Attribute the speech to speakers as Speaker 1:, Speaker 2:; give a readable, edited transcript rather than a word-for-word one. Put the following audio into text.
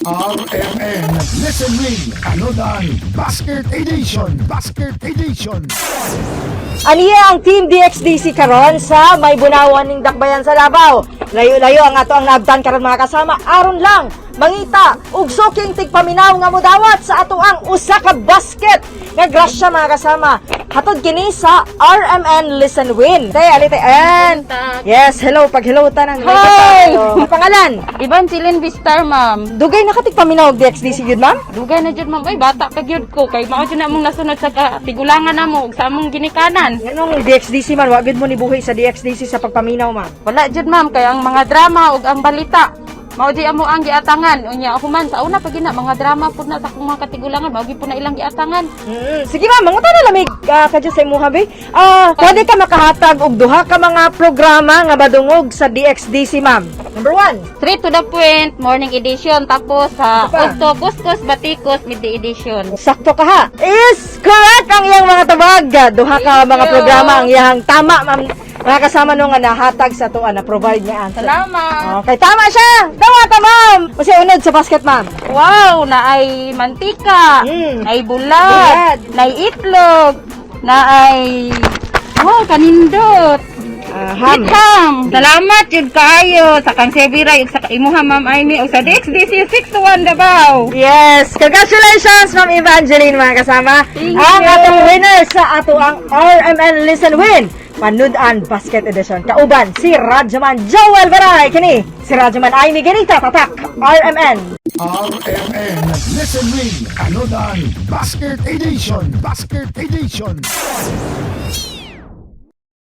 Speaker 1: RMN Listen Win Anodan Basket Edition
Speaker 2: Aniya ang Team DXDC karon sa may bunawan ning dakbayan sa Davao. Layo-layo ang ato ang naabtan karon mga kasama. Aron lang mangita ug suking tigpaminaw nga modawat sa ato ang usa ka basket nga grasya mga kasama. Hatod kini sa RMN Listen Win. Tay ali tay and yes, hello pag hello tanang.
Speaker 3: Hi!
Speaker 2: Ang pangalan?
Speaker 3: Evangeline Vistar, ma'am.
Speaker 2: Dugay na katigpaminaw og DXDC gyud ma'am?
Speaker 3: Dugay na jud, ma'am. Ay, bata pa gyud ko. Kay mao jud na mong nasunod sa tigulangan namo ug sa among ginikanan.
Speaker 2: Nganong DXDC man wa gyud mo nibuhi sa DXDC sa pagpaminaw ma'am?
Speaker 3: Wala jud, ma'am. Kay ang mga drama ug ang balita mao di amo ang giatangan. Unya ako man sa una pa gina mga drama pud na sa akong mga katigulangan, mao gyud po na ilang giatangan.
Speaker 2: Sige ma'am, mangutan na lamig kadyo sa imuha be. Pwede ka makahatag og duha ka mga programa nga badungog sa DXDC ma'am. Number 1.
Speaker 3: Straight to the point, morning edition. Tapos sa
Speaker 2: Ano pa?
Speaker 3: Octo, Kuskus, Batikos, midday edition.
Speaker 2: Sakto ka ha. Is correct ang iyang mga tabag. Duha ka
Speaker 3: Thank
Speaker 2: mga
Speaker 3: you.
Speaker 2: programa ang iyang tama ma'am. Mga kasama nung nga nahatag sa tuwa na provide niya answer.
Speaker 3: Salamat.
Speaker 2: Okay, tama siya. Tama ta ma'am. Kasi unod sa basket ma'am.
Speaker 3: Wow, na ay mantika, na ay bulat, na ay itlog, na ay kanindot.
Speaker 2: Ham.
Speaker 3: Ham. Salamat jud kaayo sa kang Sevira ug sa imuha ma'am Aimee ug sa DXDC 621 Davao.
Speaker 2: Yes! Congratulations, Ma'am Evangeline, mga kasama.
Speaker 3: Thank
Speaker 2: Ang
Speaker 3: you.
Speaker 2: atong winner sa ato ang RMN Listen Win Panudan Basket Edition. Kauban, si Radyaman Joel Baray. Kini, si Radyaman Aimee Ganita, tatak, RMN.
Speaker 1: RMN Listen Win Anodan Basket Edition